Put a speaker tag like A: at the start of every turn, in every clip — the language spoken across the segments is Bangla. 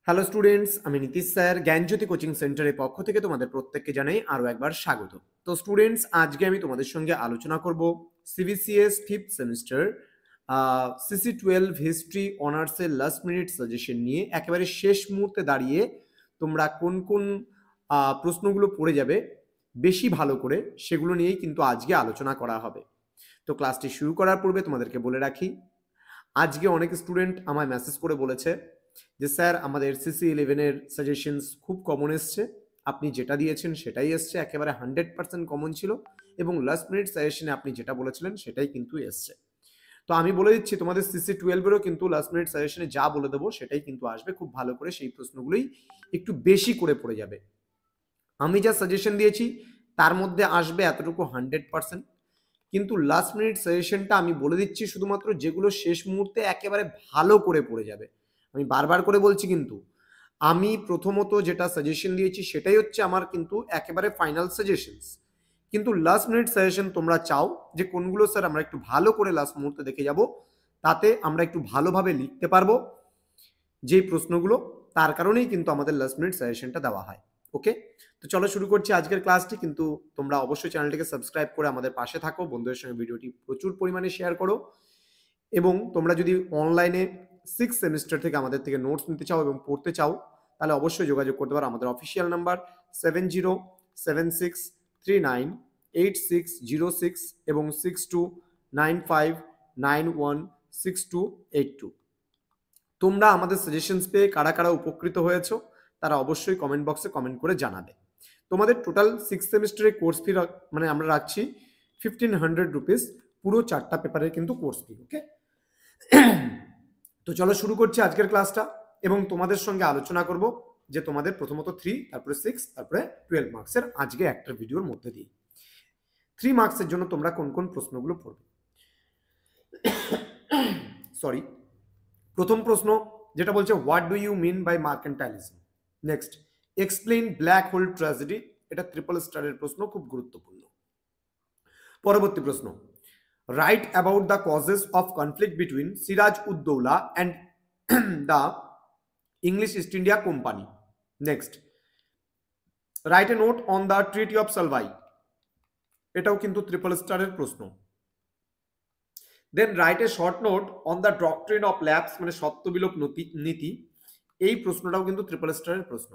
A: হ্যালো স্টুডেন্টস, আমি নীতিশ স্যার জ্ঞানজ্যোতি কোচিং সেন্টারের পক্ষ থেকে তোমাদের প্রত্যেককে জানাই আরও একবার স্বাগত। তো স্টুডেন্টস, আজকে আমি তোমাদের সঙ্গে আলোচনা করব CBCS fifth semester CC12 history অনার্সের লাস্ট মিনিট সাজেশন নিয়ে। একেবারে শেষ মুহূর্তে দাঁড়িয়ে তোমরা কোন কোন প্রশ্নগুলো পড়ে যাবে বেশি ভালো করে, সেগুলো নিয়েই কিন্তু আজকে আলোচনা করা হবে। তো ক্লাসটি শুরু করার পূর্বে তোমাদেরকে বলে রাখি, আজকে অনেক স্টুডেন্ট আমায় মেসেজ করে বলেছে যে স্যার আমাদের CC11-এর সাজেশনস খুব কমন এসছে, আপনি যেটা দিয়েছেন সেটাই এসছে, একেবারে 100% কমন ছিল, এবং লাস্ট মিনিট সাজেশনে আপনি যেটা বলেছিলেন সেটাই কিন্তু এসছে। তো আমি বলে দিচ্ছি, তোমাদের CC12-এরও কিন্তু লাস্ট মিনিট সাজেশনে যা বলে দেবো সেটাই কিন্তু আসবে। খুব ভালো করে সেই প্রশ্নগুলোই একটু বেশি করে পড়ে যাবে। আমি যা সাজেশন দিয়েছি তার মধ্যে আসবে এতটুকু 100%, কিন্তু লাস্ট মিনিট সাজেশনটা আমি বলে দিচ্ছি শুধুমাত্র যেগুলো শেষ মুহূর্তে একেবারে ভালো করে পড়ে যাবে। আমি বারবার করে বলছি, কিন্তু আমি প্রথমত যেটা সাজেশন দিয়েছি সেটাই হচ্ছে আমার কিন্তু একেবারে ফাইনাল সাজেশনস। কিন্তু লাস্ট মিনিট সাজেশন তোমরা চাও যে কোনগুলো স্যার আমরা একটু ভালো করে লাস্ট মুহূর্তে দেখে যাব, তাতে আমরা একটু ভালোভাবে লিখতে পারবো যেই প্রশ্নগুলো, তার কারণেই কিন্তু আমাদের লাস্ট মিনিট সাজেশনটা দেওয়া হয়। ওকে, তো চলো শুরু করছি আজকের ক্লাসটি। কিন্তু তোমরা অবশ্যই চ্যানেলটিকে সাবস্ক্রাইব করে আমাদের পাশে থাকো, বন্ধুদের সঙ্গে ভিডিওটি প্রচুর পরিমাণে শেয়ার করো, এবং তোমরা যদি অনলাইনে 6 সেমিস্টার থেকে আমাদের থেকে নোটস নিতে চাও এবং পড়তে চাও, তাহলে অবশ্যই যোগাযোগ করতে পারো। আমাদের অফিসিয়াল নাম্বার 7076398606 এবং 6295916282। তোমরা আমাদের সাজেশনস পেয়ে কারা কারা উপকৃত হয়েছো তারা অবশ্যই কমেন্ট বক্সে কমেন্ট করে জানাবে। তোমাদের টোটাল 6 সেমিস্টারের কোর্স ফি মানে আমরা রাখছি 1500 রুপিস, পুরো 4টা পেপারের কিন্তু কোর্স ফি। ওকে, তো চলো শুরু করছি আজকের ক্লাসটা, এবং তোমাদের সঙ্গে আলোচনা করব যে তোমাদের প্রথমত 3, তারপরে 6, তারপরে 12 মার্কসের আজকে একটা ভিডিওর মধ্যে দিয়ে 3 মার্কসের জন্য তোমরা কোন কোন প্রশ্নগুলো পড়বে। সরি, প্রথম প্রশ্ন যেটা বলছে, what do you mean by mercantilism. Next, explain black hole tragedy. এটা ট্রিপল স্টারের প্রশ্ন, খুব গুরুত্বপূর্ণ। পরবর্তী প্রশ্ন, write about the causes of conflict between Siraj ud-Daulah and the English East India Company. Next, write a note on the treaty of Salbai. এটাও কিন্তু ট্রিপল স্টারের প্রশ্ন। Then write a short note on the doctrine of lapse, মানে সত্যবিলোপ নীতি। এই প্রশ্নটাও কিন্তু ট্রিপল স্টারের প্রশ্ন।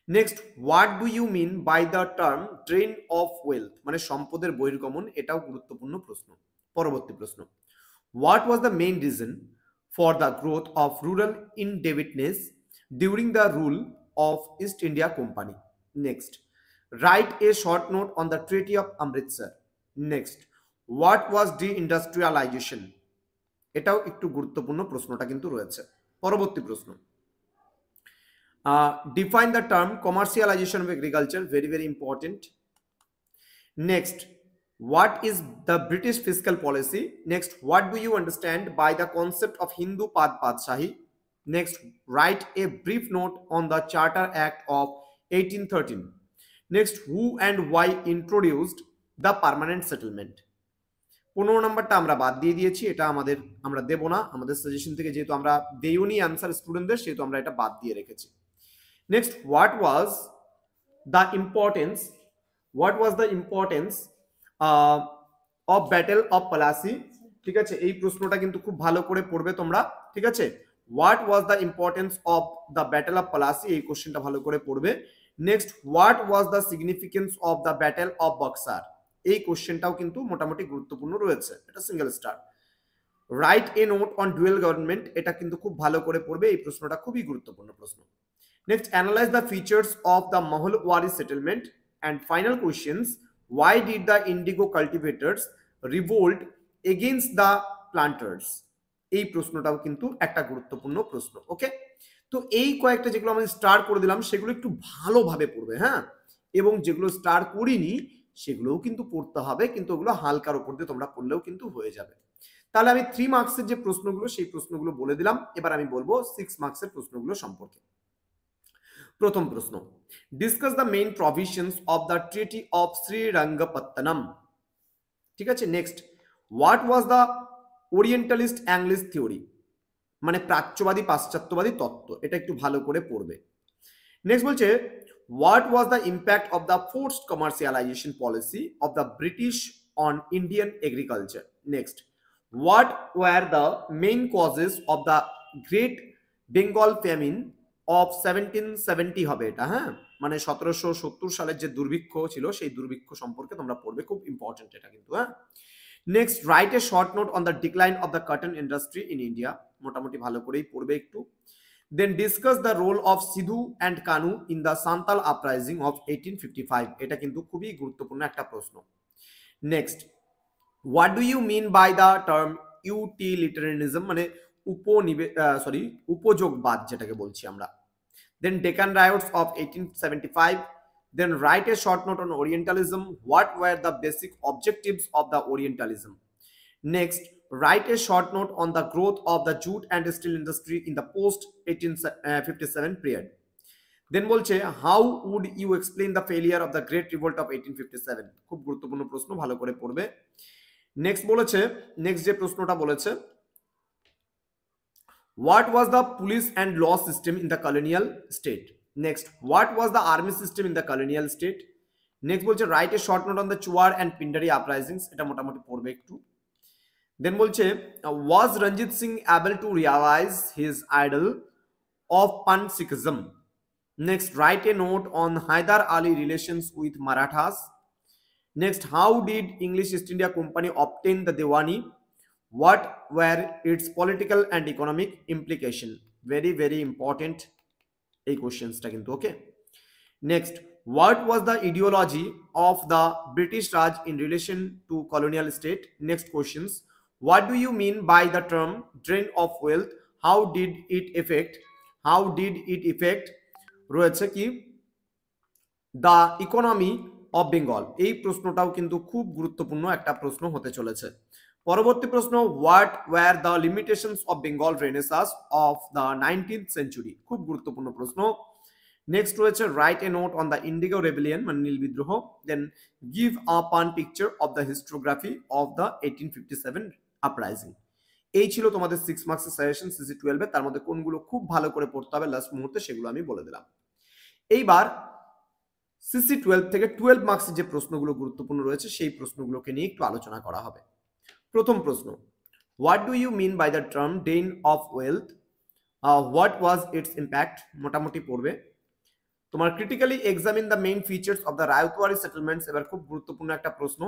A: Next, what do you mean by the term drain of wealth, মানে সম্পদের বহির্গমন। এটাও গুরুত্বপূর্ণ প্রশ্ন। পরবর্তী প্রশ্ন, what was the main reason for the growth of rural indebtedness during the rule of East India Company. Next, write a short note on the treaty of Amritsar. Next, what was deindustrialisation. এটাও একটু গুরুত্বপূর্ণ প্রশ্নটা কিন্তু রয়েছে। পরবর্তী প্রশ্ন, define the term commercialization of agriculture, very very important. Next, what is the British fiscal policy? Next, what do you understand by the concept of Hindu Padshaahi? Next, write a brief note on the Charter Act of 1813. Next, who and why introduced the permanent settlement? 15 নম্বরটা আমরা বাদ দিয়ে দিয়েছি, এটা আমরা দেব না আমাদের সাজেশন থেকে, যেহেতু আমরা দেইনি আনসার স্টুডেন্টদের, সেহেতু আমরা এটা বাদ দিয়ে রেখেছি। Next, what was the importance of Battle of Plassey? ঠিক আছে, এই প্রশ্নটা কিন্তু খুব ভালো করে পড়বে তোমরা। ঠিক আছে, what was the importance of the Battle of Plassey, এই কোশ্চেনটা ভালো করে পড়বে। Next, what was the significance of the Battle of Buxar? এই কোশ্চেনটাও কিন্তু মোটামুটি গুরুত্বপূর্ণ রয়েছে, এটা single star. Right a note on dual government, এটা কিন্তু খুব ভালো করে পড়বে, এই প্রশ্নটা খুবই গুরুত্বপূর্ণ প্রশ্ন। Next, analyze the features of the Maholwari settlement. And final questions, why did the indigo cultivators revolt against the planters? এই প্রশ্নটাও কিন্তু একটা গুরুত্বপূর্ণ প্রশ্ন। ওকে, তো এই কয়েকটা যেগুলো আমি স্টার করে দিলাম সেগুলো একটু ভালোভাবে পড়বে, হ্যাঁ, এবং যেগুলো স্টার করিনি সেগুলোও কিন্তু পড়তে হবে, কিন্তু ওগুলো হালকার উপর দিয়ে তোমরা পড়লেও কিন্তু হয়ে যাবে। তাহলে আমি 3 মার্কসের যে প্রশ্নগুলো সেই প্রশ্নগুলো বলে দিলাম, এবার আমি বলবো 6 মার্কসের প্রশ্নগুলো সম্পর্কে। প্রথম প্রশ্ন, discuss the main provisions of the treaty of Srirangapatnam. ঠিক আছে, next, what was the orientalist Anglicist theory. মানে প্রাচ্যবাদী পাশ্চাত্যবাদী তত্ত্ব, এটা একটু ভালো করে পড়বে। নেক্সট বলছে what was the impact of the forced commercialisation policy of the British on Indian agriculture. Next what were the main causes of the great Bengal famine of 1770 হবে এটা, হ্যাঁ, মানে 1770 সালের যে দুর্ভিক্ষ ছিল সেই দুর্ভিক্ষ সম্পর্কে তোমরা পড়বে, খুব ইম্পর্টেন্ট এটা কিন্তু, হ্যাঁ। Next write a short note on the decline of the cotton industry in India, মোটামুটি ভালো করেই পড়বে একটু। Then discuss the role of Sidhu and Kanu in the Santal uprising of 1855, এটা কিন্তু খুবই গুরুত্বপূর্ণ একটা প্রশ্ন। Next what do you mean by the term utilitarianism, মানে উপযোগবাদ যেটাকে বলছি আমরা। Then Deccan riots of 1875, then write a short note on Orientalism. What were the basic objectives of the Orientalism? Next, write a short note on the growth of the jute and steel industry in the post 1857 period. Then বলছে how would you explain the failure of the Great Revolt of 1857? খুব গুরুত্বপূর্ণ প্রশ্ন, ভালো করে পড়বে। নেক্সট বলেছে, নেক্সট যে প্রশ্নটা বলেছে what was the police and law system in the colonial state? Next, what was the army system in the colonial state? Next বলছে write a short note on the Chuar and Pindari uprisings, এটা মোটামুটি পড়বে একটু। Then বলছে was Ranjit Singh able to realize his idol of Pan-Sikhism? Next, write a note on Hyder Ali relations with Marathas. Next, how did English East India Company obtain the Diwani? What were its political and economic implication? Very very important এই কোশ্চেন্সটা কিন্তু, okay. Next what was the ideology of the British Raj in relation to colonial state? Next questions, what do you mean by the term drain of wealth? How did it affect রয়েছে কি the economy of Bengal? এই প্রশ্নটাও কিন্তু খুব গুরুত্বপূর্ণ একটা প্রশ্ন হতে চলেছে। পরবর্তী প্রশ্ন what were the limitations of Bengal Renaissance of the 19th century, খুব গুরুত্বপূর্ণ প্রশ্ন। নেক্সট রয়েছে right a note on the Indigo rebellion, মানে নীল বিদ্রোহ। দেন গিভ আ পান picture of the historiography of the 1857 uprising. এই ছিল তোমাদের 6 মার্কসের সাজেশন সিসি 12 এর, তার মধ্যে কোনগুলো খুব ভালো করে পড়তে হবে লাস্ট মুহূর্তে সেগুলো আমি বলে দিলাম। এইবার সিসি 12 থেকে 12 মার্কসের যে প্রশ্নগুলো গুরুত্বপূর্ণ রয়েছে সেই প্রশ্নগুলোকে নিয়ে একটু আলোচনা করা হবে। প্রথম প্রশ্ন, what do you mean by the term drain of wealth? What was its impact, মোটামুটি পড়বে। তোমার critically examine the main features of the ryotwari settlements, এবার খুব গুরুত্বপূর্ণ একটা প্রশ্ন।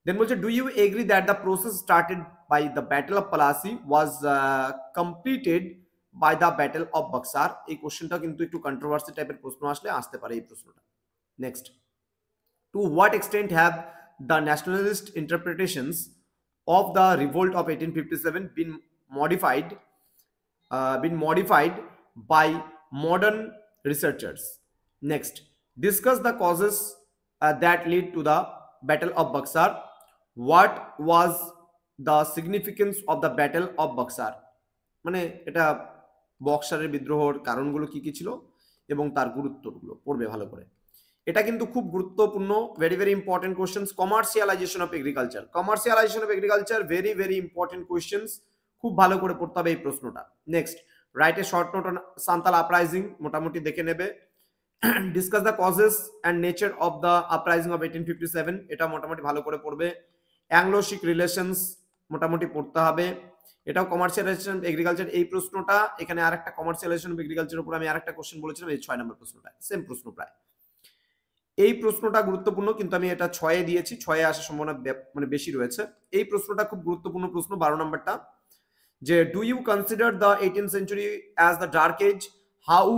A: দেন বলছে do you agree that the process started by the battle of Plassey was completed by the battle of Buxar? এই কোশ্চেনটা কিন্তু একটু কন্ট্রোভার্সি টাইপের প্রশ্ন আসতে পারে এই প্রশ্নটা। Next, to what extent have the nationalist interpretations of the revolt of 1857 been modified by modern researchers? Next, discuss the causes that lead to the battle of Buxar. What was the significance of the battle of Buxar? মানে এটা বক্সারের বিদ্রোহের কারণগুলো কি কি ছিল এবং তার গুরুত্বগুলো পড়বে ভালো করে। এটা কিন্তু খুব গুরুত্বপূর্ণ, very very important questions. Commercialisation of agriculture very very important questions, খুব ভালো করে পড়তে হবে এই প্রশ্নটা। Next, write a short note on Santal uprising, মোটামুটি দেখে নেবে। Discuss the causes and nature of the uprising of 1857, এটা মোটামুটি ভালো করে পড়বে। অ্যাংলো শিখ রিলেশনস মোটামুটি পড়তে হবে, এটাও কমার্শিয়ালাইজেশন এগ্রিকালচার। এই প্রশ্নটা এখানে আরেকটা কমার্শিয়ালাইজেশন অফ এগ্রিকালচারের উপর আমি আরেকটা কোশ্চেন বলেছিলাম, এই 6 নম্বর প্রশ্নটা সেম প্রশ্ন প্রায়। এই প্রশ্নটা গুরুত্বপূর্ণ, কিন্তু আমি এটা 6 দিয়েছি, 6 আসার সম্ভাবনা মানে বেশি রয়েছে। এই প্রশ্নটা খুব গুরুত্বপূর্ণ প্রশ্ন, 12 নম্বরটা, যে do you consider the 18th century as the dark age? How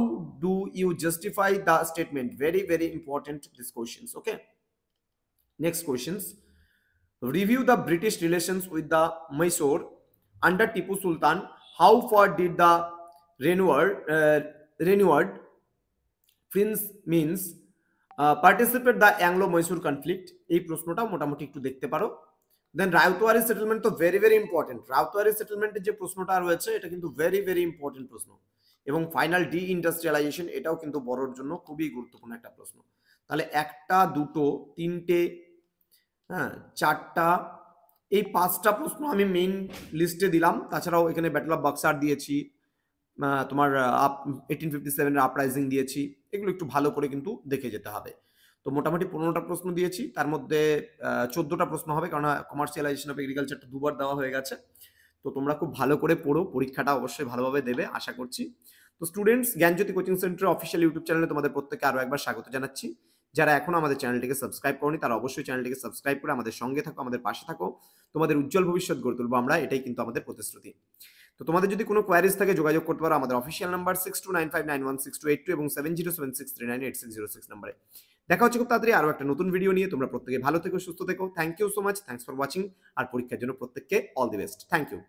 A: do you justify the statement? Very very important this questions, okay. Next questions, review the British relations with the Mysore under Tipu Sultan. How far did the renewed prince means participate the Anglo-Mysore conflict? এই প্রশ্নটা মোটামুটি একটু দেখতে পারো। দেন রায়তওয়ারি সেটেলমেন্ট তো ভেরি ভেরি ইম্পর্টেন্ট। রায়তওয়ারি সেটেলমেন্টের যে প্রশ্নটা রয়েছে এটা কিন্তু ভেরি ভেরি ইম্পর্টেন্ট প্রশ্ন। এবং ফাইনাল ডি ইন্ডাস্ট্রিয়ালাইজেশন, এটাও কিন্তু বড়োর জন্য খুবই গুরুত্বপূর্ণ একটা প্রশ্ন। তাহলে 1টা 2টো 3টে, হ্যাঁ 4টা এই 5টা প্রশ্ন আমি মেইন লিস্টে দিলাম। তাছাড়াও এখানে ব্যাটল অফ বাক্সার দিয়েছি। তোমার 1857 এর আপরাইজিং দিয়েছি। এগুলো একটু ভালো করে কিন্তু দেখে যেতে হবে। তো মোটামুটি 15টা প্রশ্ন দিয়েছি। তার মধ্যে 14টা প্রশ্ন হবে, কারণ কমার্শিয়ালাইজেশন অফ এগ্রিকালচারটা দুবার দেওয়া হয়ে গেছে। তো তোমরা খুব ভালো করে পড়ো, পরীক্ষাটা অবশ্যই ভালোভাবে দেবে আশা করছি। তো স্টুডেন্টস, জ্ঞানজ্যোতি কোচিং সেন্টার অফিসিয়াল ইউটিউব চ্যানেলে তোমাদের প্রত্যেককে আরো একবার স্বাগত জানাচ্ছি। যারা এখনো আমাদের চ্যানেলটিকে সাবস্ক্রাইব করনি তারা অবশ্যই চ্যানেলটিকে সাবস্ক্রাইব করে আমাদের সঙ্গে থাকো, আমাদের পাশে থাকো। তোমাদের উজ্জ্বল ভবিষ্যৎ গড়ে তুলবো আমরা, এটাই কিন্তু আমাদের প্রতিশ্রুতি। তো তোমাদের যদি কোনো কোয়ারিজ থাকে যোগাযোগ করতে পারো আমাদের অফিসিয়াল নাম্বার 6295916282 এবং 7076398606 নম্বরে। দেখা হচ্ছে খুব তাড়াতাড়ি আরো একটা নতুন ভিডিও নিয়ে। তোমরা প্রত্যেকে ভালো থেকো, সুস্থ থেকো। Thank you so much, thanks for watching. আর পরীক্ষার জন্য প্রত্যেককে all the best. Thank you.